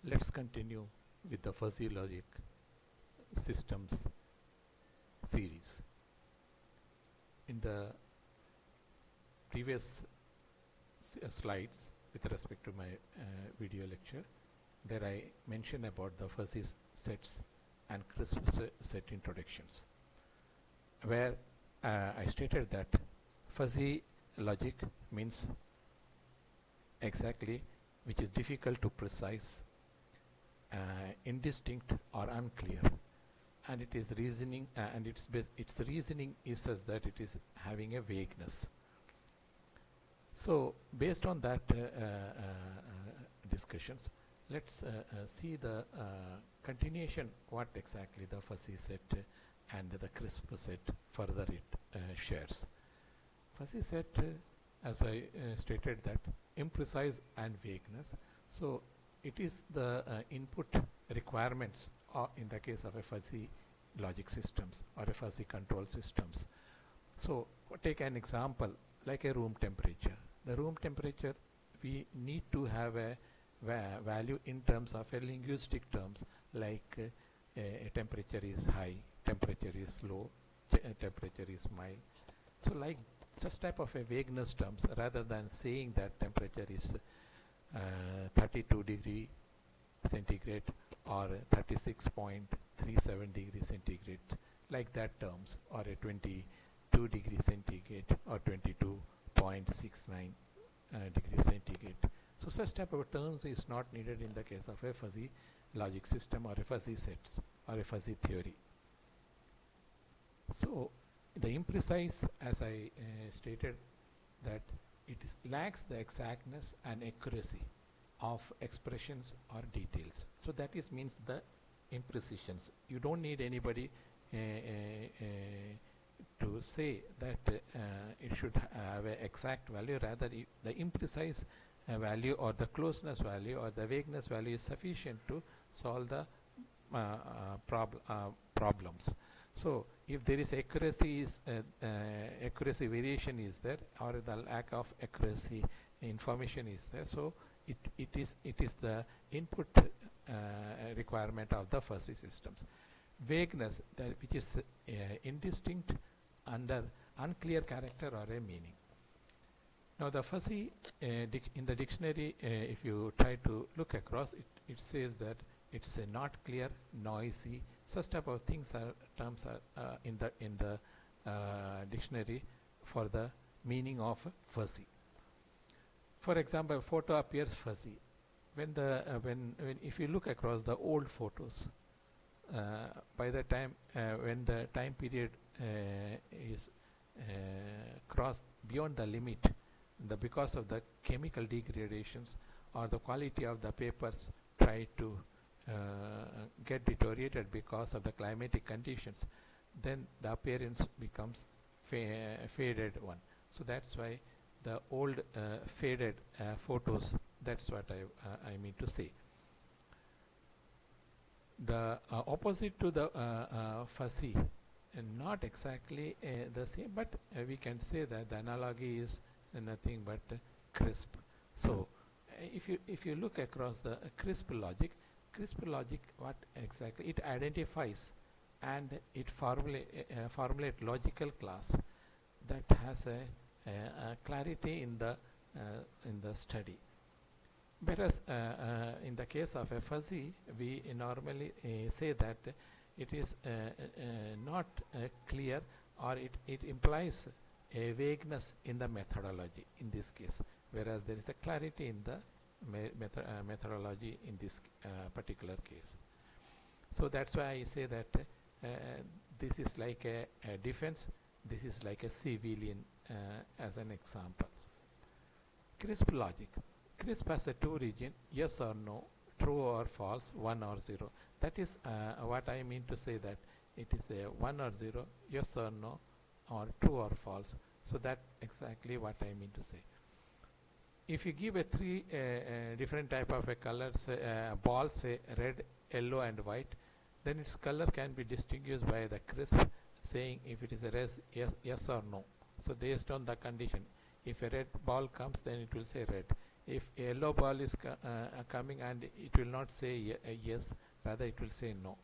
Let's continue with the fuzzy logic systems series. In the previous slides with respect to my video lecture, there I mentioned about the fuzzy sets and crisp set introductions, where I stated that fuzzy logic means exactly which is difficult to precise, indistinct or unclear, and it is reasoning and its reasoning is such that it is having a vagueness. So based on that discussions, let's see the continuation, what exactly the fuzzy set and the crisp set further it shares. Fuzzy set, as I stated, that imprecise and vagueness. So it is the input requirements in the case of a fuzzy logic systems or a fuzzy control systems. So take an example like a room temperature. The room temperature, we need to have a value in terms of a linguistic terms, like a temperature is high, temperature is low, temperature is mild. So like such type of a vagueness terms, rather than saying that temperature is 32 degree centigrade or 36.37 degree centigrade, like that terms, or a 22 degree centigrade or 22.69 degree centigrade. So such type of terms is not needed in the case of a fuzzy logic system or a fuzzy sets or a fuzzy theory. So the imprecise, as I stated, that it lacks the exactness and accuracy of expressions or details. So that is means the imprecisions. You don't need anybody to say that it should have an exact value. Rather, the imprecise value or the closeness value or the vagueness value is sufficient to solve the problems. So if there is accuracy accuracy variation is there, or the lack of accuracy information is there, so it is the input requirement of the fuzzy systems. Vagueness, that which is indistinct, under unclear character or a meaning. Now the fuzzy in the dictionary, if you try to look across, it says that it's not clear, noisy. Such type of things are terms are in the dictionary for the meaning of fuzzy. For example, a photo appears fuzzy when if you look across the old photos. By the time when the time period is crossed beyond the limit, because of the chemical degradations or the quality of the papers try to get deteriorated because of the climatic conditions, then the appearance becomes faded one. So that's why the old faded photos, that's what I mean to say. The opposite to the fuzzy, not exactly the same, but we can say that the analogy is nothing but crisp. So if you look across the crisp logic, what exactly it identifies and it formulate logical class that has a clarity in the study. Whereas in the case of a fuzzy, we normally say that it is not clear, or it implies a vagueness in the methodology in this case, whereas there is a clarity in the methodology in this particular case. So that's why I say that this is like a defense, this is like a civilian as an example. Crisp logic. Crisp has a two region, yes or no, true or false, 1 or 0. That is what I mean to say, that it is a 1 or 0, yes or no, or true or false. So that exactly what I mean to say. If you give a three different type of a color, say balls, say red, yellow and white, then its color can be distinguished by the crisp, saying if it is a yes or no. So based on the condition, if a red ball comes, then it will say red. If a yellow ball is coming and it will not say yes, rather it will say no.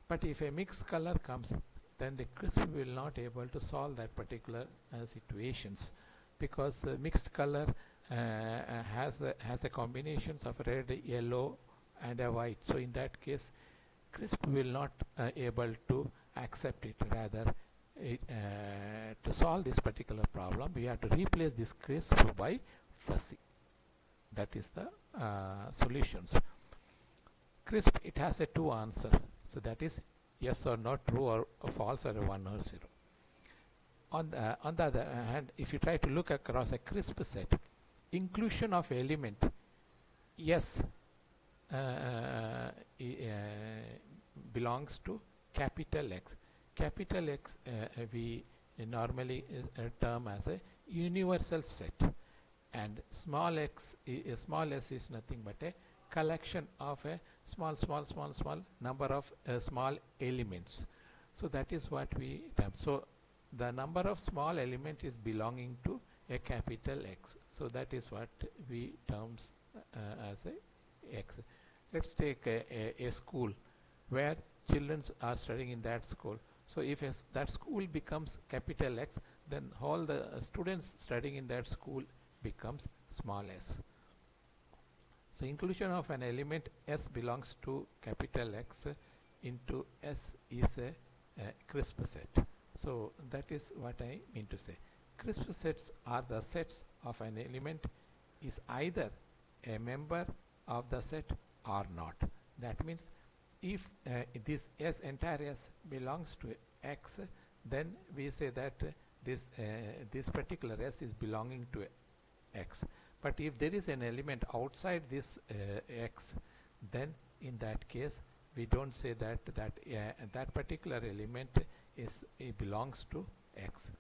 But if a mixed color comes, then the CRISP will not able to solve that particular situations, because mixed color has a combinations of red, yellow and a white. So in that case, CRISP will not able to accept it. Rather, to solve this particular problem, we have to replace this CRISP by fuzzy. That is the solutions. CRISP, it has a two answer. So that is yes or no, true or false, or 1 or 0. On the other hand, if you try to look across a CRISP set, inclusion of element yes belongs to capital X. Capital X we normally term as a universal set, and small x, small s is nothing but a collection of a small number of small elements. So that is what we term. So the number of small element is belonging to a capital X. So that is what we terms as a X. Let's take a school where children are studying in that school. So if that school becomes capital X, then all the students studying in that school becomes small s. So inclusion of an element S belongs to capital X into S is a CRISP set. So that is what I mean to say. CRISP sets are the sets of an element is either a member of the set or not. That means if this S, entire S belongs to X, then we say that this particular S is belonging to X. But if there is an element outside this X, then in that case we don't say that that particular element belongs to X.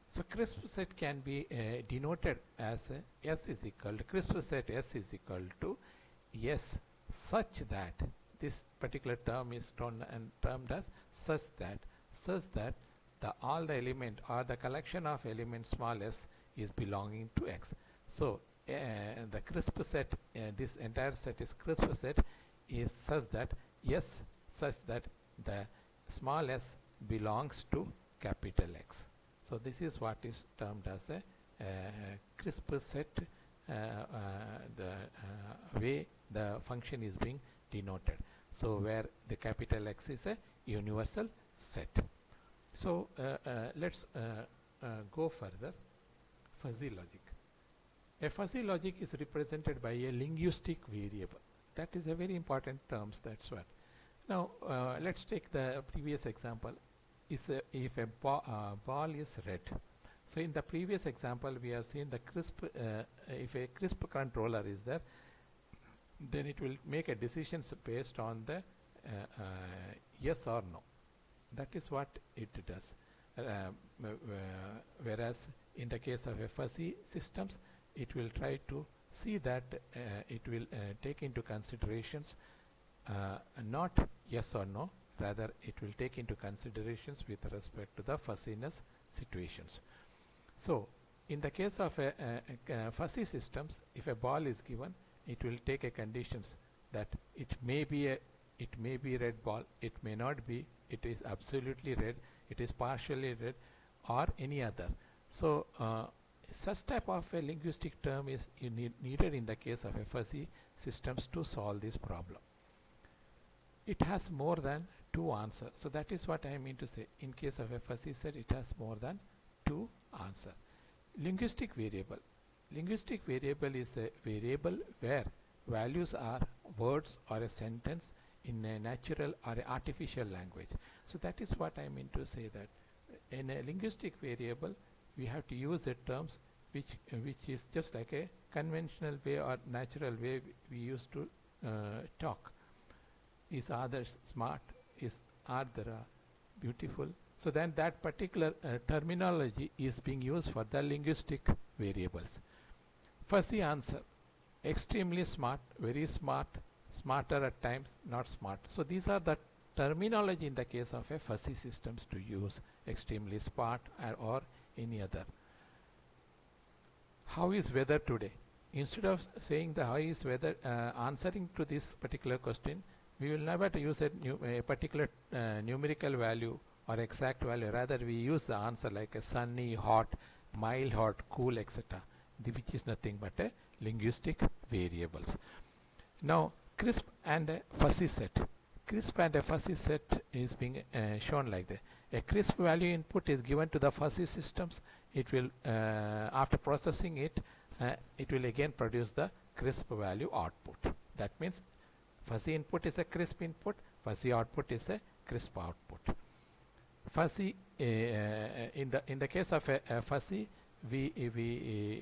So CRISP set can be denoted as S is equal to CRISP set S is equal to yes such that this particular term is termed as such that all the element or the collection of elements small s is belonging to X. So the CRISP set, this entire set is CRISP set, is such that yes such that the small s belongs to capital X. So this is what is termed as a CRISP set, the way the function is being denoted. So where the capital X is a universal set. So let's go further. Fuzzy logic. A fuzzy logic is represented by a linguistic variable. That is a very important term. That's what. Now let's take the previous example. If a ball is red. So in the previous example we have seen the CRISP, if a CRISP controller is there, then it will make a decisions based on the yes or no. That is what it does. Whereas in the case of a fuzzy systems, it will try to see that it will take into considerations not yes or no, rather it will take into considerations with respect to the fuzziness situations. So in the case of a fuzzy systems, if a ball is given, it will take a conditions that it may be red ball, it may not be, it is absolutely red, it is partially red, or any other. So such type of a linguistic term is needed in the case of a fuzzy systems to solve this problem. It has more than two answers. So that is what I mean to say. In case of a fuzzy set, it has more than two answers. Linguistic variable. Linguistic variable is a variable where values are words or a sentence in a natural or a artificial language. So that is what I mean to say, that in a linguistic variable we have to use the terms which is just like a conventional way or natural way we used to talk. Is others smart? Is Ardhara beautiful? So then that particular terminology is being used for the linguistic variables. Fuzzy answer. Extremely smart, very smart, smarter at times, not smart. So these are the terminology in the case of a fuzzy systems to use extremely smart or any other. How is weather today? instead of saying the how is whether answering to this particular question, we will never use a particular numerical value or exact value. Rather, we use the answer like a sunny, hot, mild, hot, cool, etc., which is nothing but a linguistic variables. Now, crisp and a fuzzy set. Crisp and a fuzzy set is being shown like that. A crisp value input is given to the fuzzy systems. It will, after processing it, it will again produce the crisp value output. That means fuzzy input is a crisp input, fuzzy output is a crisp output. Fuzzy, in the case of a fuzzy, we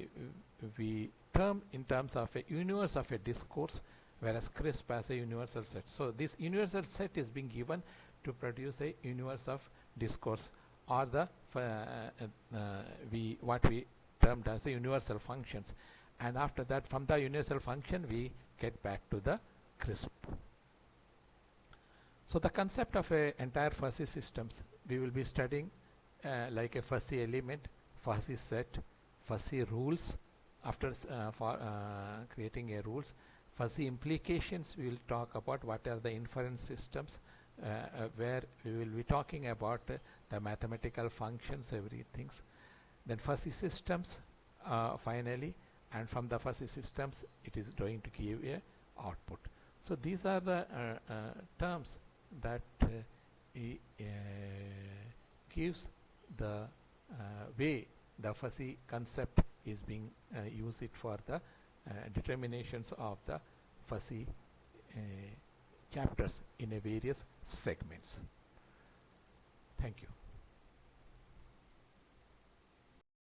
term in terms of a universe of a discourse, whereas crisp as a universal set. So this universal set is being given to produce a universe of discourse, or the what we termed as a universal functions, and after that from the universal function we get back to the crisp. So the concept of a entire fuzzy systems we will be studying like a fuzzy element, fuzzy set, fuzzy rules. After for creating a rules, fuzzy implications, we will talk about what are the inference systems, where we will be talking about the mathematical functions, everything. Then fuzzy systems finally, and from the fuzzy systems it is going to give a output. So these are the terms that gives the way the fuzzy concept is being used for the determinations of the fuzzy chapters in a various segments. Thank you.